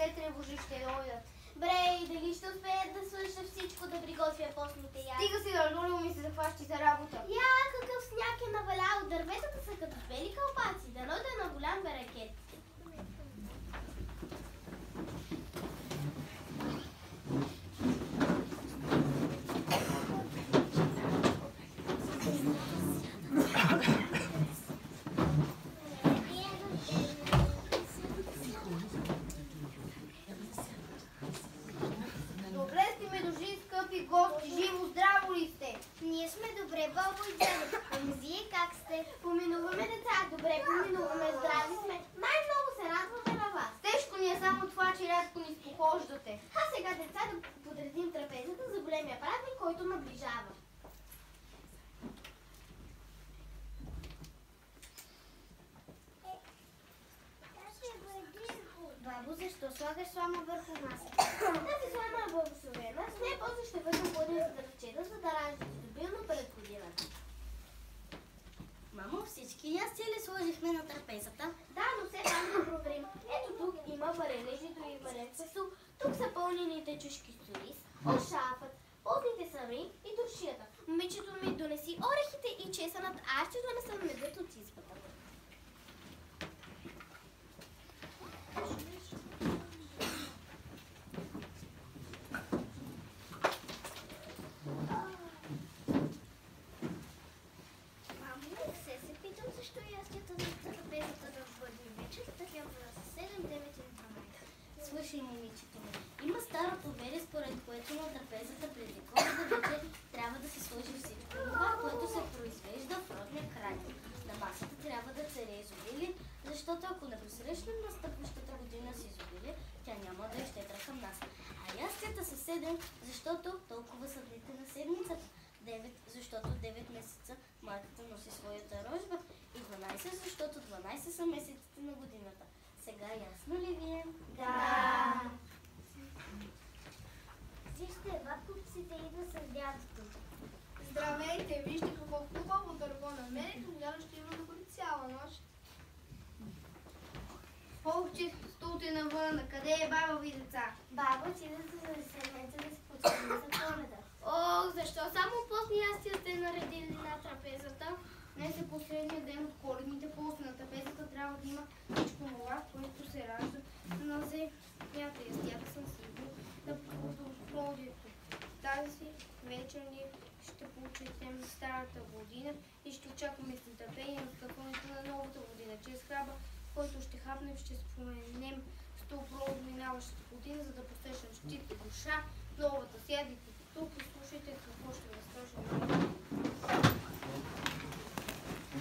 се тревожи, ще дойдат. Бре, и дали ще успеят да свърша всичко, да приготвя постните ядки? Стига си да Лулю ми се захващи за работа. Я, какъв сняг е навалял, дърветата са като бели кълпаци, дано да е на голям берекет. Живо, здраво ли сте? Ние сме добре, Бобо и Джаня. Ами вие как сте? Поминуваме деца, добре поминуваме, здрави сме. Най-много се радваме на вас. Тежко ни е само това, че рядко ни спохождате. А сега, деца, да подредим трапезата за големия празник, който наближава. Бабо, защо слагаш слама върху масата? Тази слама е благословена. С нея после ще бъдем ходени за дръвчета, за да раждате добилно пред годината. Мамо, всички ястия ли сложихме на трапезата? Да, но все пак да проверим. Ето тук има варенежи, други варенца, тук са пълнените чушки с ориз, ошафът, постните сами и туршията. Момичето ми донеси орехите и чесънът, а аз ще донеса медът от избата. Слушай, момичето ми, има старо поверие, според което на трапезата преди Коледа вече трябва да се сложи всичко това, което се произвежда в родния край. На масата трябва да цари изобилие, защото ако не посрещнем настъпващата година с изобилие, тя няма да е щедра към нас. А ястията са 7, защото толкова са дните на седмицата. 9, защото 9 месеца майката носи своята рожба и 12, защото 12 са месеците на годината. Сега ясно ли ви е? Да! Вижте, ваткопците идва с дядото. Здравейте, вижте какво хубаво дърво намерих, тогава ще има да бъде цяла нощ. Полче, стулте навън, къде е баба ви, деца? Баба, ти да се заседнете да се починем за Коледа. О, защо само постни ястия сте наредили на трапезата? Днес е последния ден от коледните пости. На трапезата трябва да има всичко това, което се ражда на земята. Ястията съм сигурна да плододието. Тази вечер ние ще почетем старата година и ще очакваме с нетърпение настъпването на новата година. Чрез храба, който ще хапнем, ще споменем стопролог минаващата година, за да посрещнем щит и душа. Новата сядите тук и слушайте какво ще разкажа.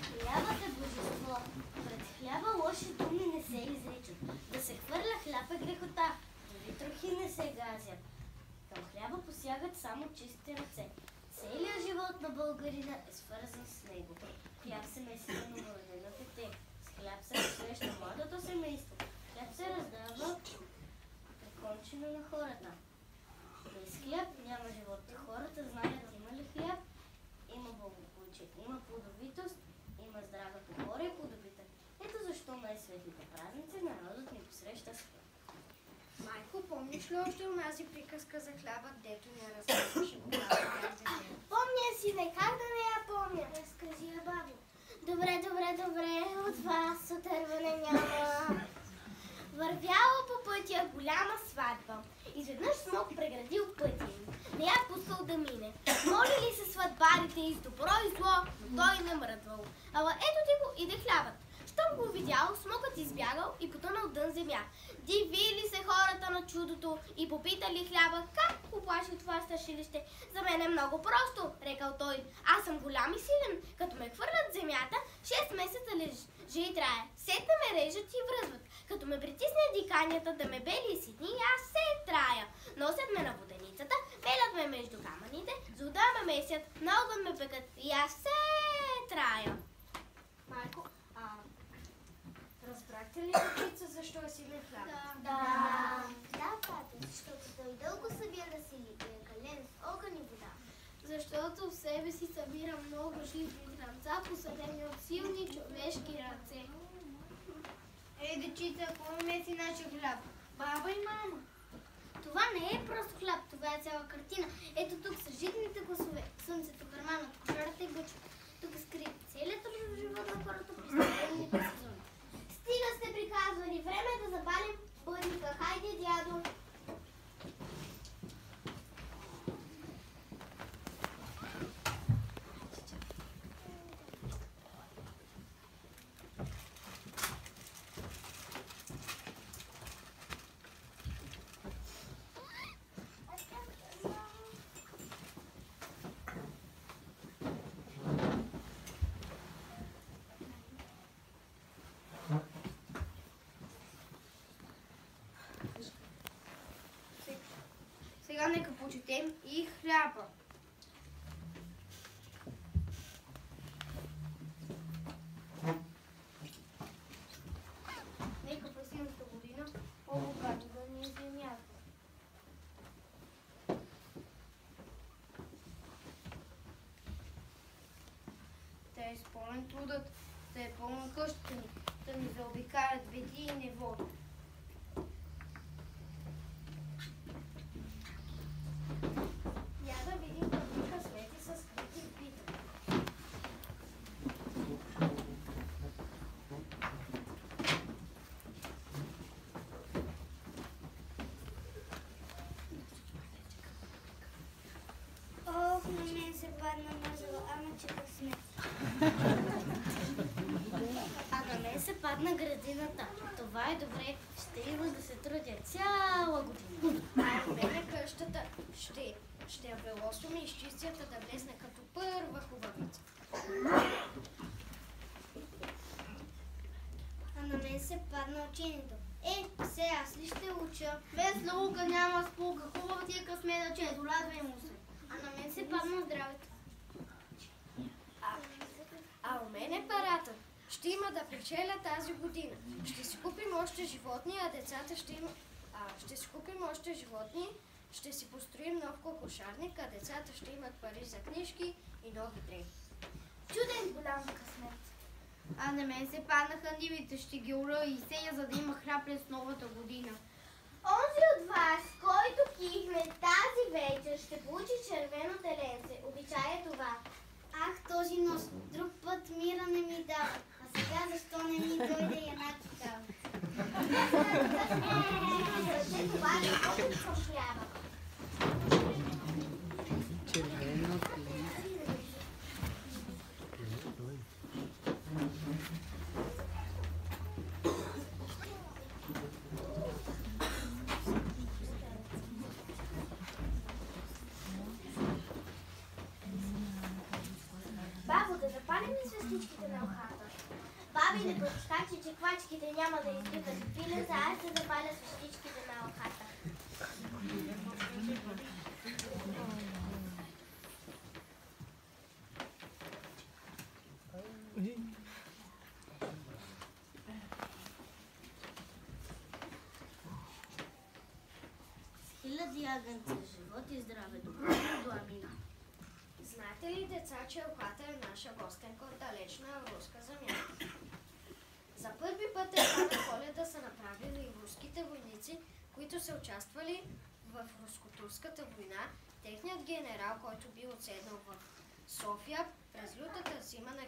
Хлябът е божество. Пред хляба лоши думи не се изричат. Да се хвърля хляб е грехота. Дори трохи не се газят. Към хляба посягат само чисти ръце. Целият живот на българина е свързан с него. Хляб се меси за новородено дете. С хляб се посреща младото семейство. Хляб се раздава прикончено на хората. Без хляб няма живот. Хората знаят има ли хляб, има благополучие, има плодовитост, има здрава покора и плодовитък. Ето защо най-светлите празници народът ни посреща с хляб. Майко, помниш ли още онази приказка за хляба, дето не разказваше когато бях дете? Помня си, не как да не я помня. Разкажи я, бабо. Добре, от вас отърване няма. Вървяла по пътя голяма сватба. Изведнъж смок преградил пътя им. Не я пускал да мине. Молили се сватбарите и с добро и зло, но той не мръдвал. Ала ето ти го, иде хлябът. Щом го видял, смокът избягал и потънал дън земя. Дивили се хората на чудото и попитали хляба как оплаши това страшилище. За мен е много просто, рекал той. Аз съм голям и силен. Като ме хвърлят в земята, 6 месеца лежи и трае. Сетне ме режат и връзват. Като ме притисне диканията да ме бели и ситни, аз се трая. Носят ме на воденицата, белят ме между камъните, за да ме месят, на огън ме пекат и аз се трая. Майко, разбрахте ли, дечица, защо е силен хляб? Да, тате, защото той дълго събира сили и е кален с огън и вода. Защото в себе си събира много живи зранца, посадени от силни човешки ръце. Ей, дечица, кой меси нашия хляб? Баба и мама. Това не е просто хляб, това е цяла картина. Ето тук са житните гласове, слънцето, карманът, кожарата и бучата. Тук е скрит целият живот на хората през следните сезони. Стига сте приказвали, време е да запалим бъдника. Хайде, дядо! Сега нека почетем и хляба. Нека през едната година по-богато да ни е земята. Да е изпълнен трудът, да е пълна къщата ни, да ни заобикалят беди и неволи. Я да видим какви късмети са скрити в битата. Ох, на мен се падна мазала, ама че късмет. А на мен се падна градината. Това е добре, ще има да се трудя цяла година. А у мене къщата ще я белосваме и изчистията да блесне като първа хубавица. А на мен се падна учението. Се, аз ли ще уча? Без наука няма сполука, хубаво ти е късмета, че дорадвай му се. А на мен се падна здравето. А у мене парата ще има да печеля тази година. Ще си купим още животни, а децата ще има... ще си купим още животни, ще си построим нов кокошарник, а децата ще имат пари за книжки и нови дрехи. Чуден голям късмет. А на мен се паднаха нивите, ще ги ура и сея, за да има хляб през новата година. Онзи от вас, който кихме тази вечер, ще получи червено теленце. Обичай е това. Ах, този нос, друг път мира не ми дава. А сега защо не ми дойде една читалница? За това е опит към хляба. Червено теленце. Бабо, да запалим ли свестичките на ухата? Баби, не прочитачи, че квачките няма да изгиват и пилеца, аз ще запаля свестичките на ухата. Хиляди агънца, живот и здраве, добро до Амина. Знаете ли, деца, че Елхата е наша гостенка от далечна руска земя? За първи път Елхата Коледа са направили руските войници, които са участвали в руско-турската война. Техният генерал, който бил отседнал в София през лютата зима на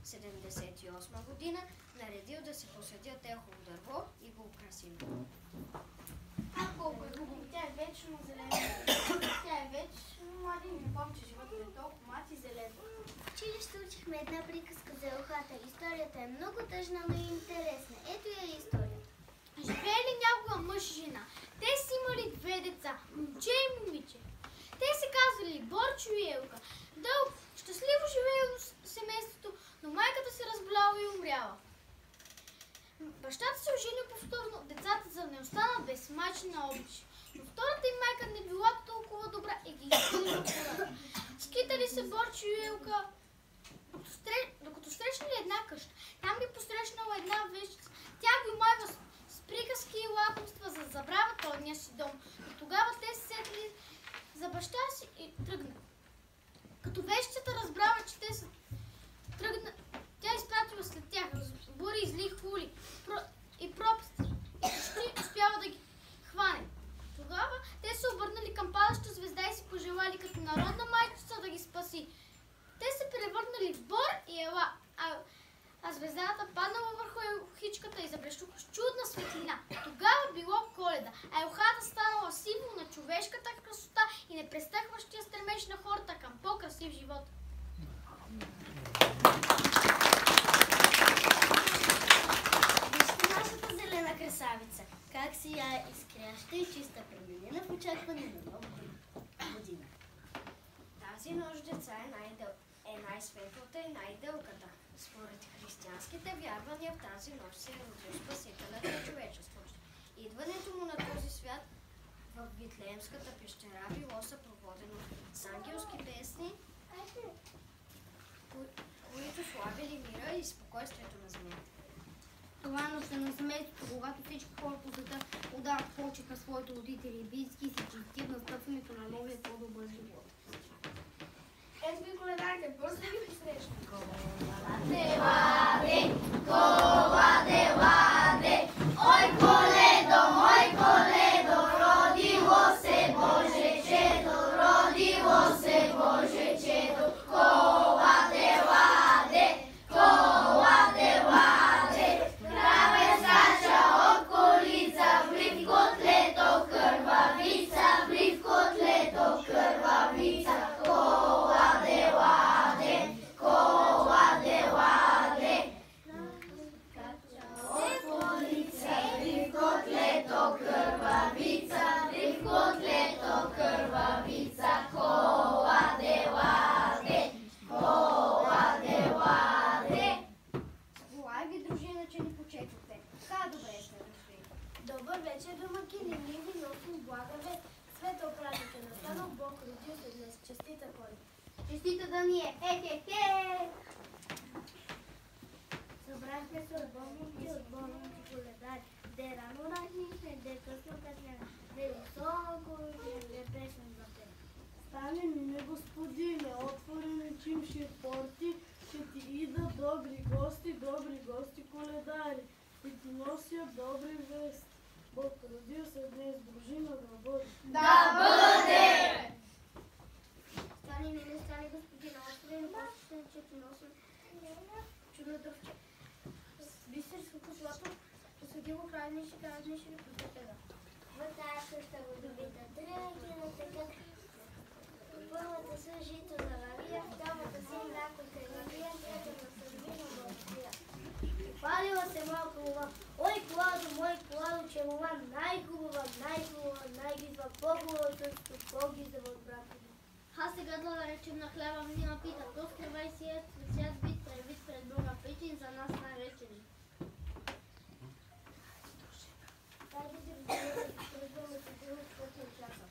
1878 година, наредил да се посадят елхово дърво и го украсили. Колко е хубаво, тя е вечно зелена. Тя е вечно млада и не помня, че живота е толкова млад и зелен. В училище учихме една приказка за елхата. Историята е много тъжна, но и интересна. Ето я историята. Живеели някога мъж и жена. Те си имали две деца, момче и момиче. Те се казвали Борчо и Елка. Дълго, щастливо живеело семейството, но майката се разболяла и умряла. Бащата се оженил повторно, децата за не останат без майчина обич. Но втората им майка не била толкова добра и ги изхвърли от хората. Скитали се Борчо и Елка, докато срещнали една къща. Там ги посрещнала една вещица. Тя ги омайва с приказки и лакомства, за да забравят родния си дом. И тогава те се сетили за баща си и тръгнали. Като вещицата разбрава, че те са тръгнали, тя изпратила след тях бури и зли хули и пропасти. И почти луната паднала върху елхичката и заблещуха с чудна светлина. Тогава било Коледа, а елхата станала символ на човешката красота и непрестъхващия стремеж на хората към по-красив живот. Вижте нашата зелена красавица, как сияе изкряща и чиста преминена в очакване на нова година. Тази нощ, деца, е най-светлата и най-дългата. Според християнските вярвания в тази нощ се е родил Спасителят на човечеството. Идването му на този свят в Витлеемската пещера било съпроводено с ангелски песни, които славили мира и спокойствието на земята. Това е нощта на семейството, когато всички хора по света отдават почет на своите родители и близки и се честят настъпването на новия по-добър живот. Ето ви коледарите, бързо да ви среща. Ладе, ладе, коладе, ладе, ой коледо, родило се Боже чедо, родило се Боже чедо, коладе, ладе, краве скача от колица, вли в котлето кървавица, вли в котлето кървавица, коладе, ладе, от колица, вли в котлето кървавица, вли в котлето кървавица, коладе, ладе. Желая ви, дружина, че ни почетохте. Така добре сте дошли. Добър вечер, домакини, ние ви носим блага вест. Светъл празник е настанал, Бог родил се днес. Честита Коледа! Честита да ни е! Хе-хе-хе! Събрахме се от болните коледари, де рано ранихме, де късно късняна, де високо учим, де песен запев. Стане мине, Господине, отворени чимши порти, ще ти идат добри гости коледари, и ти носят добри вести. Бог родил се днес, дружина да бъде. Да бъде! Стани мине, стани Господина, отворени гости, че ти носим чудно дъвче. Бисерското злато, посветило хранеше ли просветеда. В тая къща водовита трънки натекат. Първата са жито за лавия, втората си мляко кръвия, третата са вино бълтия. Палила се малко лова. Ой, коладо, че лова най-хубава, най-гизва, по-хубава също, по-гизва от брата ми. Аз сега да речем на хляба ми напита, то скрива и сият свят вид пред Бога, причин за нас наречени. Дайте да разгледаме се друго, което очаква.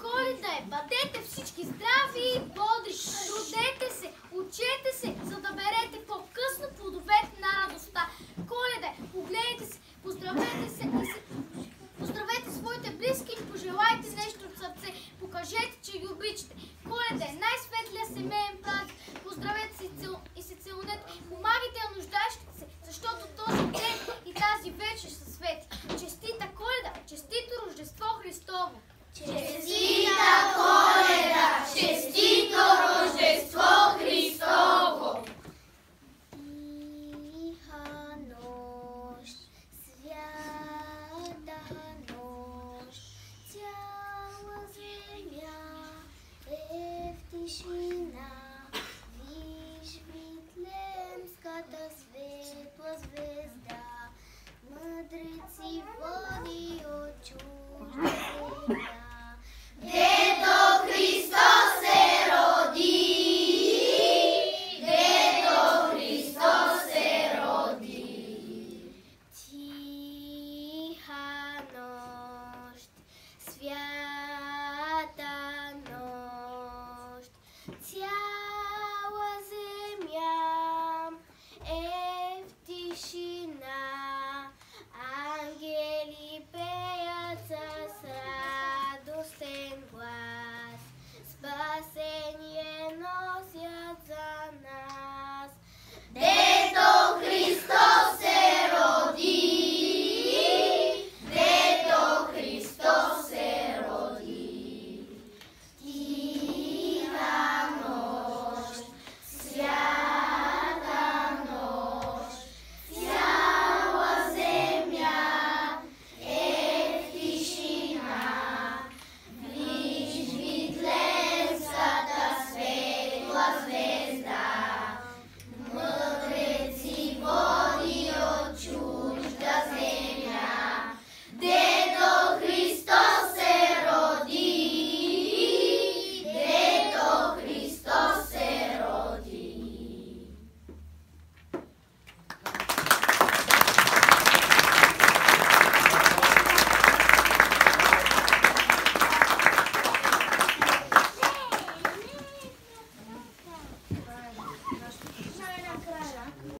Коледа е! Бъдете всички здрави и бодри! Трудете се! Учете се, за да берете по-късно